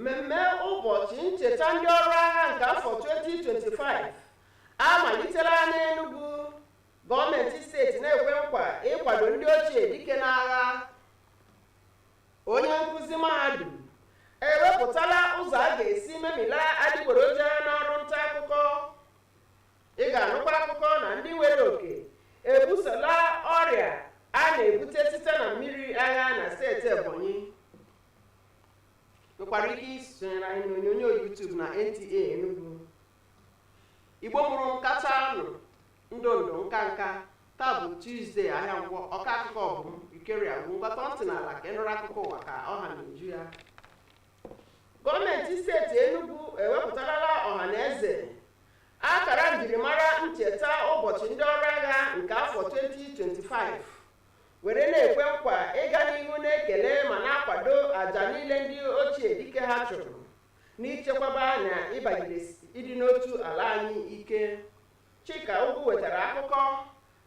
mmemme ụbọchị ncheta ndị ọrụ agha nke afọ 2025 amalitela n'Enugu. Gọọmenti steeti na-ekwe nkwa ịkwado ndị ochie dike n'agha. Onye nkụzi mahadum ewepụtala ụzọ a ga-esi memila adịgboroja n'ọrụ nta akụkọ. Ị ga-anụkwa akụkọ na ndị nwere oke ebusola ọrịa a na-ebute site na mmiri agha na steeti Ebonyi. Nwekwara ike isonyere anyị n'onyonyo YouTube na NTA Enugu. Igbo mụrụ nkata nụ ndondo nka taa bụ Tuesday ahịa Nkwọ. Ọka akụkọ bụ Ikeria bụ mgbata ntị n'ala ka ịnụrụ akụkọ ụwa ka ọha na-eju ya. Gọọmenti steeti Enugu ewepụtarala ọha na eze akara njirimara ncheta ụbọchị ndị ọrụ agha nke afọ 2025 were na-ekwe nkwa ịga n'ihu na-ekele ma na-akwado àjà niile ndị ochie dike ha chụrụ n'ichekwaba na ịbagide ịdị n'otu ala anyị ike. Chika Ugwu wetara akụkọ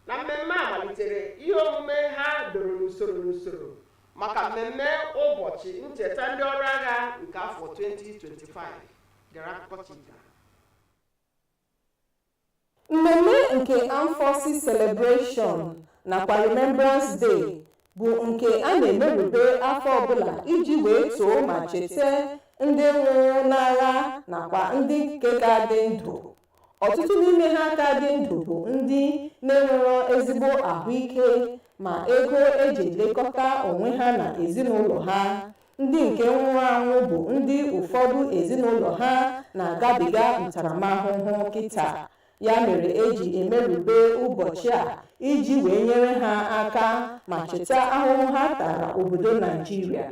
na mmemme a malitere ihe omume ha doro n'usoro maka mmemme ụbọchị ncheta ndị ọrụ agha nke afọ 2025. Gara akụkọ Chika. Mmemme nke Armed Forces Celebration nakwa Remembrance Day bụ nke a na-emerube afọ ọbụla iji wee too ma cheta ndị nwụrụ n'agha nakwa ndị nke ka dị ndụ. Ọtụtụ n'ime ha ka dị ndụ bụ ndị na-enwero ezigbo ahụike ma ego eji elekọta onwe ha na ezinụlọ ha. Ndị nke nwụrụ anwụ bụ ndị ụfọdụ ezinụlọ ha na-agabiga ntaramahụhụ kịta. Ya mere eji emerube ụbọchị a iji wee nyere ha aka ma cheta ahụhụ ha tara obodo Naịjirịa.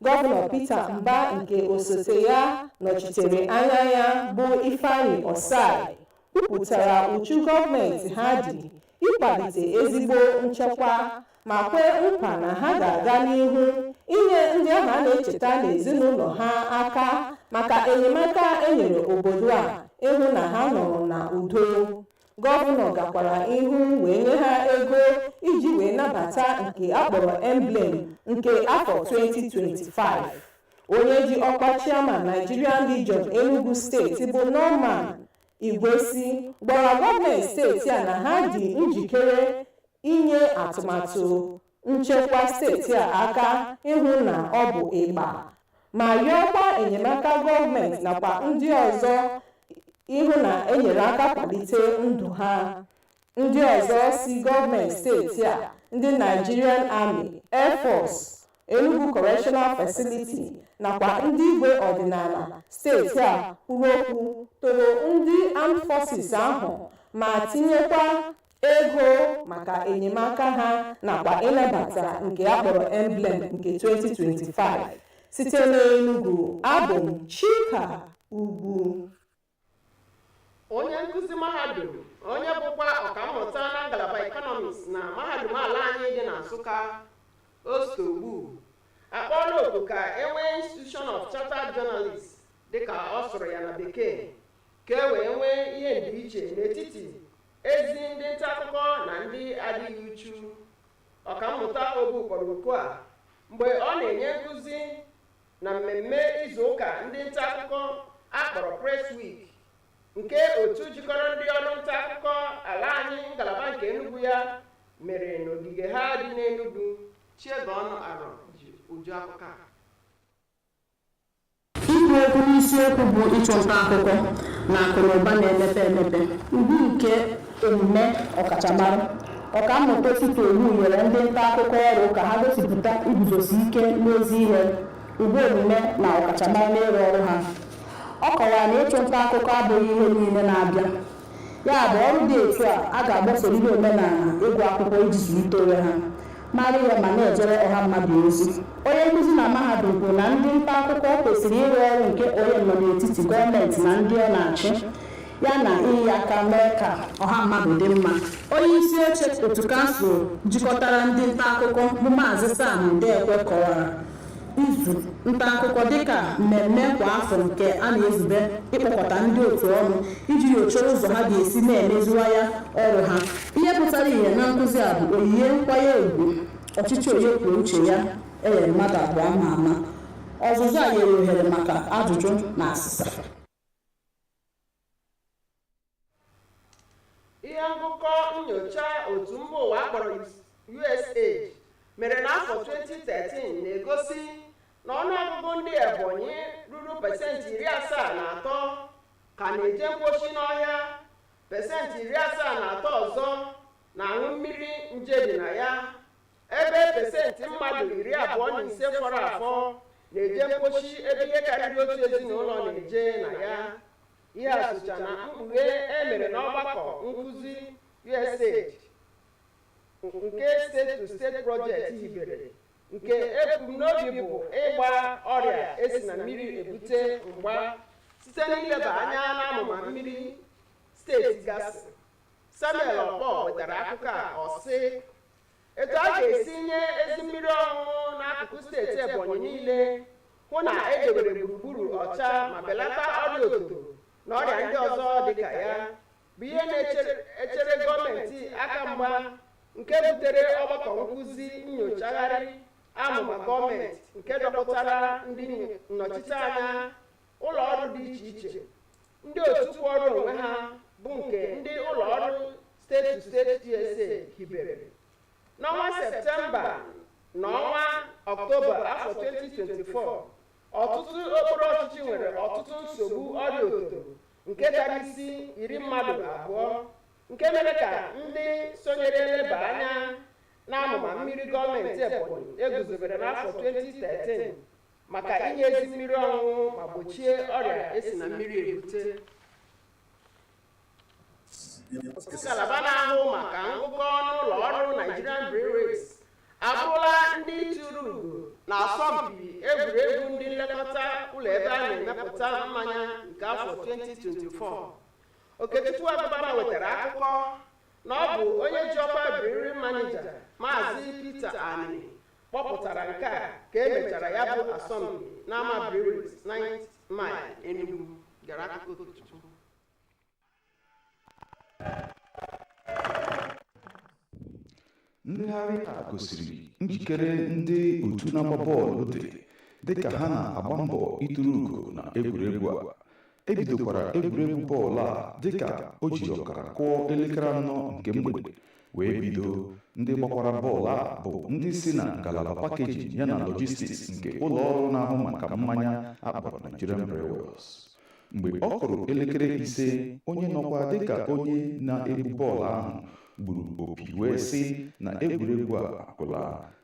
Gọvanọ Peter Mba nke osote ya nọchitere anya ya bụ Ifeanyi Osai kwupụtara uchu gọọmenti ha dị ịkwalite ezigbo nchekwa ma kwee nkwa na ha ga-aga n'ihu inye ndị ahụ a na-echeta n'ezinụlọ ha aka maka enyemaka enyere obodo a ịhụ na ha nọrọ na udo. Gọvanọ gakwara ihu wee nye ha ego iji wee nabata nke akpọrọ Emblem nke afọ 2025. Onye ji ọkwa chairman Nigerian Legion Enugu steeti bụ Norman Igwesi gwara gọọmenti steeti a na ha dị njikere inye atụmatụ nchekwa steeti a aka ịhụ na ọ bụ ịgba ma rịọkwa enyemaka gọọmenti nakwa ndị ọzọ ịhụ na enyere aka kwalite ndụ ha. Ndị ọzọ si gọọmenti steeti a ndị Nigerian Army, Air Force, Enugu Correctional Facility nakwa ndị igwe ọdịnala steeti a kwuru okwu toro ndị Armed Forces ahụ ma tinyekwa ego maka enyemaka ha nakwa ịnabata nke akpọrọ Emblem nke 2025. Site n'Enugu, abụ m Chika Ugwu. Onye nkụzi mahadum onye bụkwa ọkammụta na ngalaba Economics na mahadum ala anyị dị na Nsụka, Ostogbu, akpọọla oku ka enwee Institution of Chartered Journalists dịka ọ sụrụ ya na bekee ka e wee nwee ihe ndịiche n'etiti ezi ndị nta akụkọ na ndị adịghị uchu. Ọkammụta Obu kpọrọ oku a mgbe ọ na-enye nkụzi na mmemme izu ụka ndị nta akụkọ akpọrọ Press Week nke otu jikọrọ ndị ọrụ nta akụkọ ala anyị ngalaba nke Enugu ya mere n'ogige ha dị n'Enugu. Chiegọnụ Arọ ji uju akụkọ a. Ikwu okwu n'isiokwu bụ ịchụ nta akụkọ na akụnụba na-emepe emepe ugwu nke omume ọkachamara. Ọkammụta Tito Ogbu nyere ndị nta akụkọ ọrụ ka ha gosipụta iguzosi ike n'ezi ihe, ugwu omume na ọkachamara n'ịrụ ọrụ ha. Ọ kọwara na ịchụ nta akụkọ abụghị ihe niile na-abịa, ya bụ ọrụ dị etu a ga-agbasoriri omenala ịgụ akwụkwọ iji zụlite onwe ha, mara ihe ma na-ejere ọha mmadụ ozi. Onye nkụzi na mahadum kwuru na ndị nta akụkọ kwesịrị ịrụ ọrụ nke onye nọ n'etiti gọọmenti na ndị ọ na-achị ya na inye aka mee ka ọha mmadụ dị mma. Onye isi oche otu kansụl jikọtara ndị nta akụkọ bụ Maazị Sam Ndekwe kọwara izu nta akụkọ dịka mmemme kwa afọ nke a na-ezube ịkpọkọta ndị otu ọnụ iji nyochaa ụzọ ha ga-esi na-emeziwanye ọrụ ha. Ihe pụtara ihe na nkụzi a bụ onyinye nkwanye ùgwù ọchịchị onye kwuo uche ya enyere mmadụ abụọ ama ama. Ọzụzụ a nyere ohere maka ajụjụ na asịsa. Ihe ngụkọ nyocha otu mba ụwa akpọrọ USAID mere n'afọ 2013 na-egosi na ọnụọgụgụ ndị Ebonyi ruru pasentị 73 ka na-eje mkpochi n'ọhịa, pasentị 73 ọzọ na-aṅụ mmiri nje dị na ya, ebe pasentị mmadụ 25 fọrọ afọ na-eje mkpochi ebe ihe karịrị otu ezinụlọ na-eje na ya. Ihe a socha na mkpughe e mere n'ọgbakọ nkụzi USAID nke steeti-to-steeti project hibere, nke ebumnobi bụ ịgba ọrịa esi na mmiri ebute mgba site n'ileba anya n'amụma mmiri steeti gasị. Samuel Okpọ wetara akụkọ a, ọ sị, etu a ga-esi nye ezi mmiri ọṅụṅụ n'akụkụ steeti Ebonyi niile, hụ na edobere gburugburu ọcha ma belata ọrịa ototo na ọrịa ndị ọzọ dịka ya, bụ ihe na-echere gọọmenti aka mgba, nke butere ọgbakọ nkụzi nyochagharị amụma gọọmenti nke dọpụtara ndị nnọchiteanya ụlọ ọrụ dị iche iche, ndị otu kwụọrọ onwe ha bụ nke ndị ụlọ ọrụ steeti-to-steeti USA hibere. N'ọnwa Septemba na ọnwa Ọktoba afọ 2024, ọtụtụ okpuru ọchịchị nwere ọtụtụ nsogbu ọrịa ototo nke dara isi 10 mmadụ abụọ, nke mere ka ndị sonyere leba anya n'amụma mmiri gọọmenti Ebonyi eguzobere n'afọ 2013 maka inye ezi mmiri ọṅụṅụ ma gbochie ọrịa esi na mmiri ebute. Ngalaba na-ahụ maka ngụkọ n'ụlọ ọrụ Nigerian Breweries abụrụla ndị tụrụ ugo na asọmpi egwuregwu ndị nlekọta ụlọ ebe a na-emepụta mmanya nke afọ 2024. Okechukwu Agụbama wetara akụkọ na ọ bụ onye ji ọkwa brewery manager Maazị Peter Ani kpọpụtara nke a ka emechara ya bụ asọmpi n'ama Breweries 9th Mile Enugu. Gara akụkọ Okechukwu. Ngagharị a gosiri njikere ndị otu na-agba bọọlụ dịka ha na-agba mbọ ịtụrụ ugo na egwuregwu a. Ebidokwara egwuregwu bọọlụ a dịka o ji ọkara kụọ elekere 4 nke mgbede wee bido. Ndị gbakwara bọọlụ a bụ ndị si na ngalaba pakeji yana logistics nke ụlọ ọrụ na-ahụ maka mmanya akpọrọ Nigerian Breweries. Mgbe ọ kụrụ elekere 5, onye nọkwa dịka onye na-ebu bọọlụ ahụ gburu opi wee sị na egwuregwu a agwụla,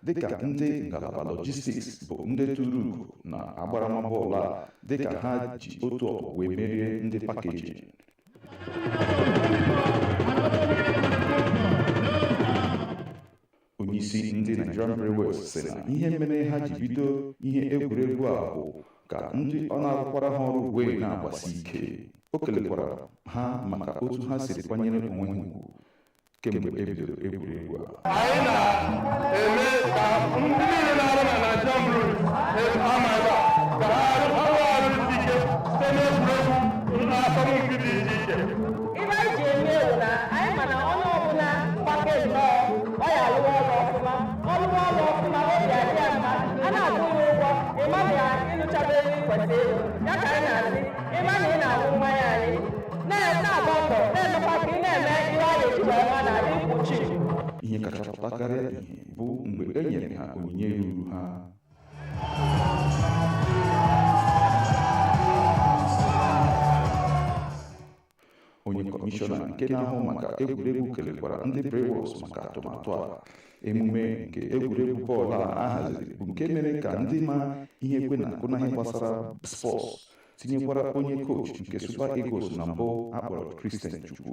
dịka ndị ngalaba logistics bụ ndị tụrụ ugo na agbarama bọọlụ a dịka ha ji otu ọkpọ wee merie ndị pakeji. Onyeisi ndị Nigerian Breweries sị na ihe mere ha ji bido ihe egwuregwu a bụ ka ndị ọ na-arụkwara ha ọrụ wee na-agbasi ike. O kelekwara ha maka otu ha siri kwanyere onwe ha ugwu kemgbe e bidoro egwuregwu a. Anyị na-eme ka ndị niile na-arụ na Nigerian Breweries amaala ka ha ọrụ ike site n'egwuregwu na asọmpi dị iche iche. Ibe anyị ji eme ewu na anyị ma na onye ọbụla pakeji ọ ya arụwa ọrụ ọfụma, obi adị ya mma, a na-akwụ ya ụgwọ, ịma na ịnụchabe ihe kwesịrị ego. Ya ka anyị na-asị, ịma na ị na-aṅụ mmanya anyị na-agba mbọ na-emekwa ka ị na-eme ihe a ga-eji wee ma na ịkwụchi. Ihe kacha pụtakarịa ihe bụ mgbe e nyere ha onyinye ruru ha. Onye kọmishọna nke na-ahụ maka egwuregwu kelekwara ndị Breweries maka atụmatụ a. Emume nke egwuregwu bọọlụ a haziri bụ nke mere ka ndị ma ihe kwe na akụnaghị gbasara spọts tinyekwara onye kochi nke Super Eagles na mbụ akpọrọ Christian Chukwu.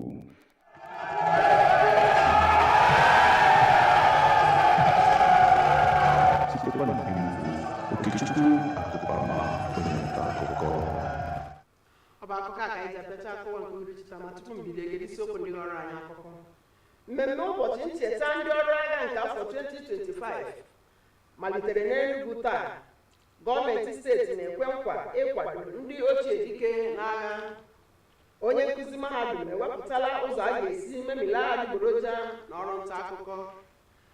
Sitekwa na Enugu, Okechukwu Agụbama, onye nta akụkọ. Ọba akụkọ a ka anyị ji apịacha akụkọ nke uruchita ma tupu mbido egere isiokwu ndị ọrụ anyị akụkọ. Mmemme ụbọchị ncheta ndị ọrụ agha nke afọ 2025 malitere n'Enugu taa. Gọọmenti steeti na-ekwe nkwa ịkwado ndị ochie dike n'agha. Onye nkụzi mahadum ewepụtala ụzọ a ga-esi memila adịgboroja na ọrụ nta akụkọ.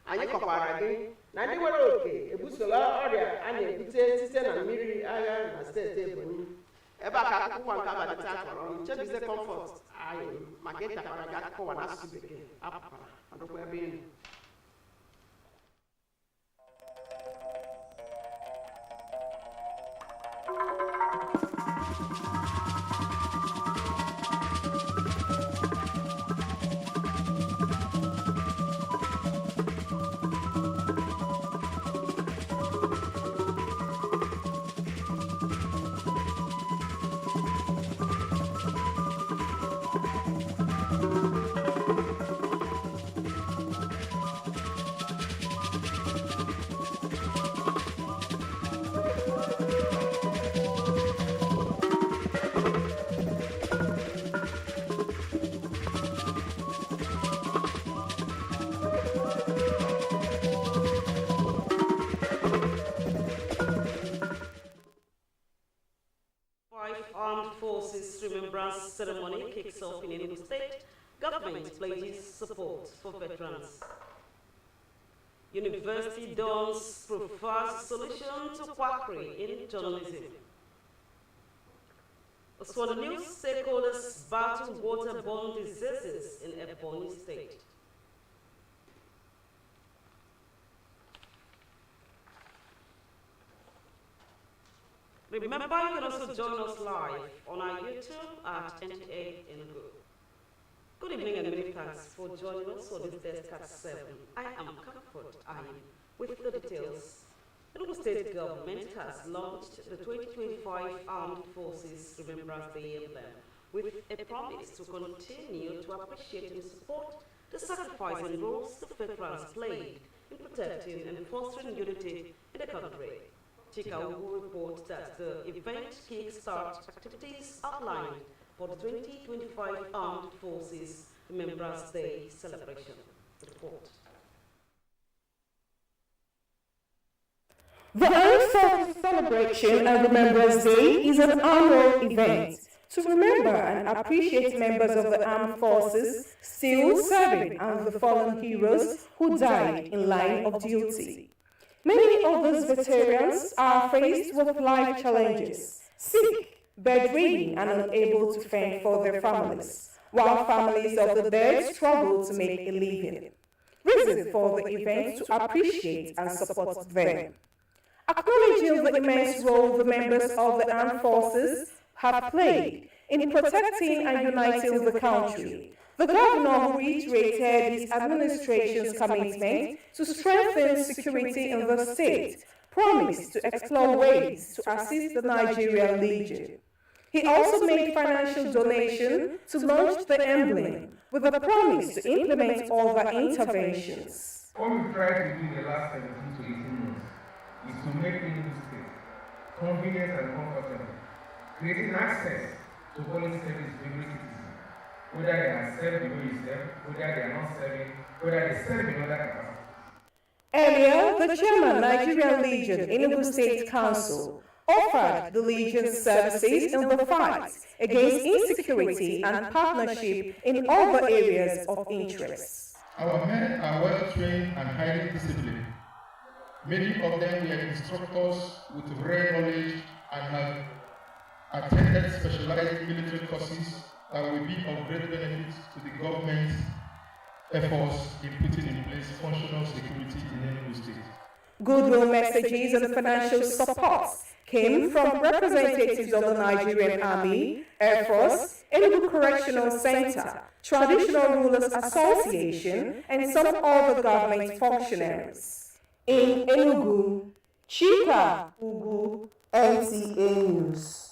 Anyị kọkwara gị na ndị nwere oke ebusola ọrịa a na-ebute site na mmiri agha na steeti Ebonyi. Ebe a ka akụkọ nke abalị taa kọrọ ọnụ. Chebize Comfort anyị maka ịtakwara gị akụkọ ụwa n'asụsụ Bekee apụkwara ọdụkwa ebe ị nọ. Armed Forces Remembrance Ceremony kicks off in Enugu State. Government pledges support for veterans. University dons prefers solution to quackery in journalism. Oswald News stakeholders battle waterborne diseases in Ebonyi State. Remember, you can also join us live on our YouTube at NTA Enugu. Good evening and many thanks for joining us for this desk at 7. I am Comfort Ayin with the details. Enugu State Government has launched the 2025 Armed Forces Remembrance Day Emblem with a promise to continue to appreciate and support the sacrifice and roles the veterans played in protecting and fostering unity in the country. Chika will report that the event kickstarts activities outlined for the 2025 Armed Forces Remembrance Day celebration. Report. The Armed Forces Celebration and Remembrance Day is an annual event to remember and appreciate members of the armed forces still serving and the fallen heroes who died in line of duty. Many of these veterans are faced with life challenges, sick, bedridden, and unable to fend for their families, while families of the dead struggle to make a living. Reason for the event to appreciate and support them. Acknowledging the immense role the members of the armed forces have played in protecting and uniting the country, the governor reiterated his administration's commitment to strengthen security in the state, promised to explore ways to assist the Nigerian Legion. He also made financial donation to launch the Emblem, with a promise to implement other interventions. What we tried to do in the last 17 to 18 months is to make Enugu State convenient and comfortable, creating access to police service to every citizen, whether they are serving the way you serve, whether they are not serving, whether they serve in other capacity. Earlier, the chairman Nigerian Legion Enugu State Council offered the Legion's services in the fight against insecurity and partnership in other areas of interest. Our men are well trained and highly disciplined. Many of them were instructors with rare knowledge and have attended specialized military courses that will be of great benefit to the government's efforts in putting in place functional security in Enugu State. Goodwill messages and financial support came from representatives of the Nigerian Army, Air Force, Enugu Correctional Center, Traditional Rulers Association, and some other government functionaries. In Enugu, Chika Ugu, NTA News.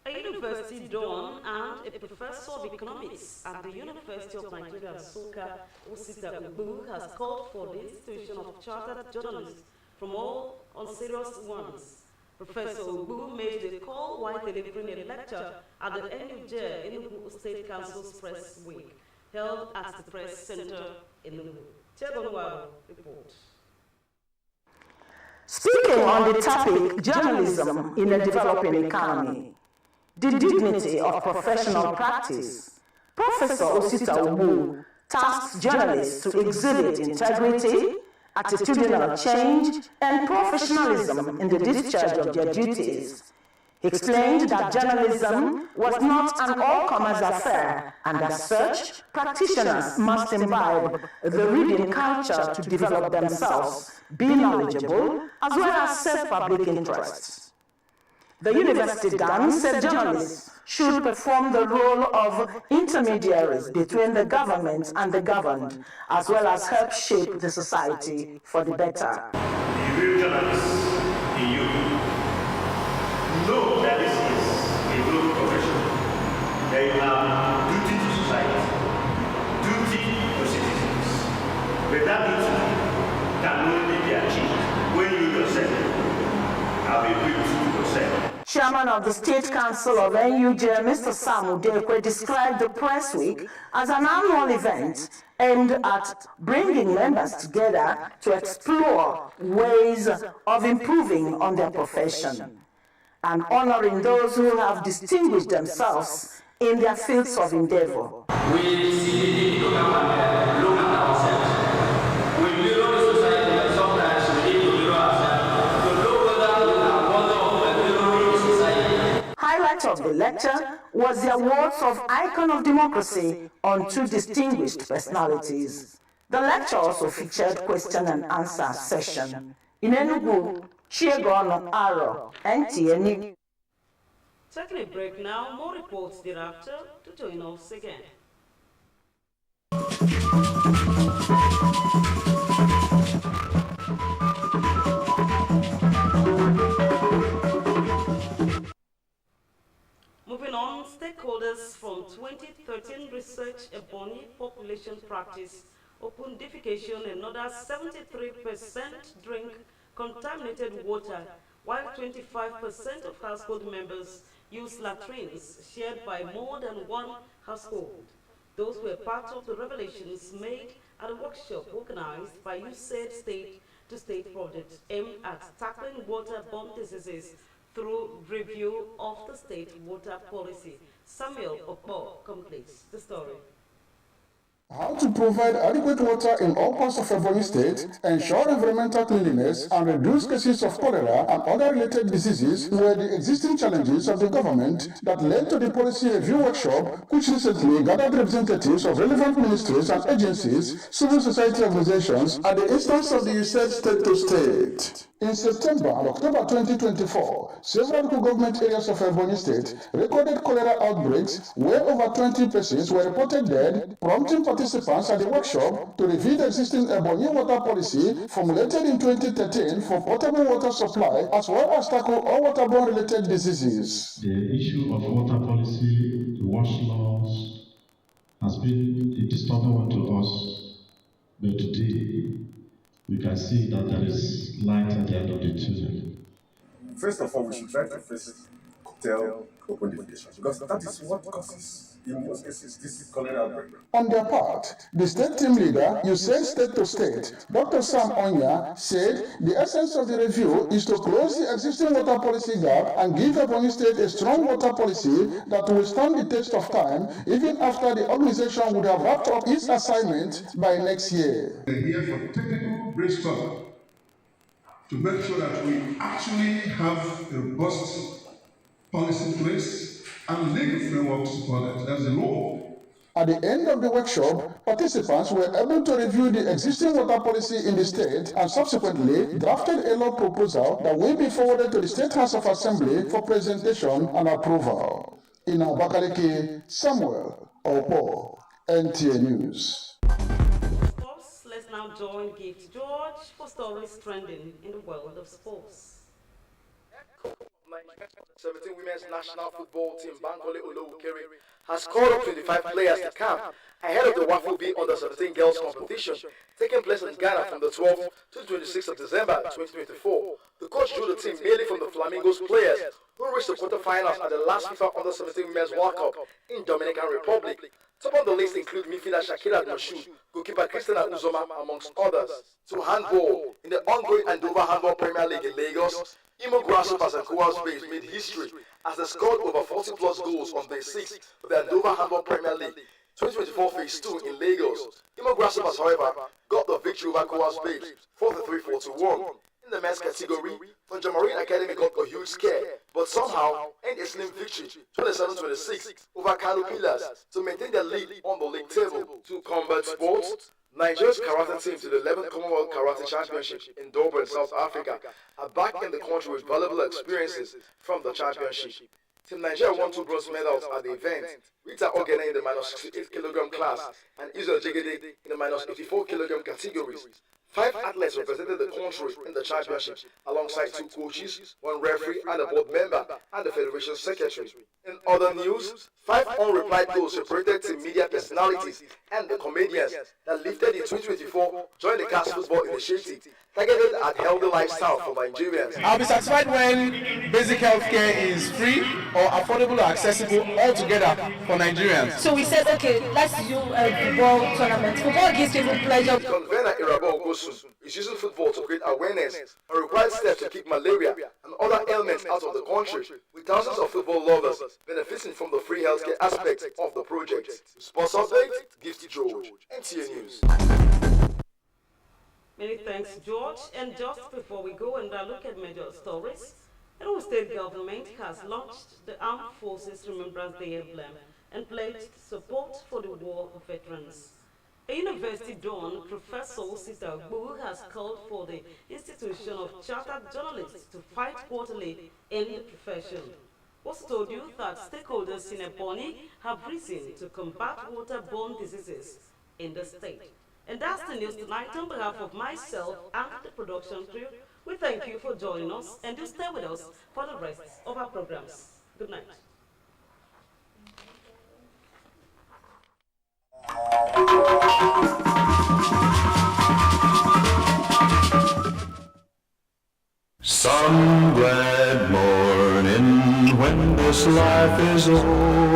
A university don and a professor of economics at the University of Nigeria, Nsukka, Osita Ubu, has called for the institution of chartered journalists from all unserious ones. Professor Ubu made the call while delivering a lecture at the Enugu State Council's Press Week, held at the Press Center in Enugu. Chegonwaro report. Speaking on the topic, journalism in a developing economy, the dignity of professional practice, Professor Osita Ubu tasked journalists to exhibit integrity attitudinal change, and professionalism in the discharge of their duties. He explained that journalism was not an all-comers affair, and as such, practitioners must imbibe the reading culture to develop themselves, be knowledgeable, as well as serve public interests. The university dan said journalists should perform the role of intermediaries between the government and the governed, as well as help shape the society for the better. The real journalists in you know that this is a noble profession. That you have duty to society, duty to citizens. But that duty can only be achieved when you yourself have a duty to yourself. Chairman of the State Council of NUJ, Mr. Sam Udekwe, described the Press Week as an annual event aimed at bringing members together to explore ways of improving on their profession and honoring those who have distinguished themselves in their fields of endeavor. We need to come and look at ourselves. We mirror the society, and sometimes we need to mirror ourselves to look whether we are worthy of mirroring the society. Highlight of the lecture was the awards of Icon of Democracy on two distinguished personalities. The lecture also featured question and answer session. In Enugu, Chiegon Aro, NTN. Taking a break now, more reports thereafter to join us again. Moving on, stakeholders from 2013 Research Ebony Population Practice open defecation and another 73% drink contaminated water, while 25% of household members use latrines shared by more than one household. Those were part of the revelations made at a workshop organized by USAID state-to-state project aimed at tackling waterborne diseases through review of the state water policy. Samuel Okpo completes the story. How to provide adequate water in all parts of Ebonyi State, ensure environmental cleanliness, and reduce cases of cholera and other related diseases were the existing challenges of the government that led to the policy review workshop, which recently gathered representatives of relevant ministries and agencies, civil society organizations, at the instance of the USAID state-to-state. In September and October 2024, several local government areas of Ebonyi State recorded cholera outbreaks where over 20 persons were reported dead, prompting participants at the workshop to review the existing Ebonyi water policy formulated in 2013 for potable water supply, as well as tackle all waterborne related diseases. The issue of water policy, the wash laws, has been a disturbing one to us, but today we can see that there is light at the end of the tunnel. First of all, we should try to first tell open defecation, because that is what causes, in most cases, this cholera outbreak. On their part, the state team leader, USAID state-to-state, Dr. Sam Onya, said the essence of the review is to close the existing water policy gap and give Ebonyi State a strong water policy that will stand the test of time, even after the organization would have wrapped up its assignment by next year. We're here for technical brainstorm to make sure that we actually have a robust policy in place and legal framework to support that. That's the law. At the end of the workshop, participants were able to review the existing water policy in the state and subsequently drafted a law proposal that will be forwarded to the State House of Assembly for presentation and approval. In Abakaliki, Samuel Okpo, NTA News. Let's now join Gift George for stories trending in the world of sports. 17 Women's National Football Team Bankole Olowukere has called up 25 players to camp ahead of the Waffle B Under-17 Girls Competition taking place in Ghana from the 12th to 26th of December 2024. The coach drew the team mainly from the Flamingos players who reached the quarterfinals at the last FIFA Under-17 Women's World Cup in Dominican Republic. Top on the list include midfielder Shakira Noshu, goalkeeper Christina Uzoma, amongst others. To handball, in the ongoing Andover Handball Premier League in Lagos, Imo Grasshoppers and Coas Bays made history as they scored over 40-plus goals on day 6 of the Andover Handball Premier League. 2024 Phase 2 in Lagos. Imo Grasshoppers, however, got the victory over Coas Babes, 43-41. In the men's category, Tonja Marine Academy got a huge scare, but somehow end a slim victory, 27-26 over Kano Pillars to maintain their lead on the league table. To combat sports, Nigeria's karate team to the 11th Commonwealth Karate Championship in Durban, South Africa, are back in the country with valuable experiences from the championship. Team Nigeria won 2 bronze medals at the event, Rita Ogene in the -68kg class and Israel Jigede in the -84kg categories. 5 athletes represented the country in the championship, alongside 2 coaches, 1 referee, and a board member, and the federation secretary. In other news, 5 unreplied goals separated Team media personalities and the comedians that lifted the 2024 Join the Cast Football Initiative, targeted at healthy lifestyle for Nigerians. I'll be satisfied when basic healthcare is free or affordable or accessible altogether for Nigerians. So we said, okay, let's do a football tournament. Football gives people pleasure. Convener Irabo Ogosu is using football to create awareness and required steps to keep malaria and other ailments out of the country, with thousands of football lovers benefiting from the free healthcare aspect of the project. Sports update, Gift George, NTA News. Many thanks, George. And just before we go and look at major stories, Enugu State Government has launched the Armed Forces Remembrance Day Emblem and pledged support for the war veterans. A university don, Professor Sita Gbu, has called for the institution of chartered journalists to fight quarterly in the profession. Also told you that stakeholders in Ebonyi have risen to combat waterborne diseases in the state. And that's the news tonight. On behalf of myself and the production crew, we thank you for joining us, and do stay with us for the rest of our programs. Good night. Some glad morning when this life is over,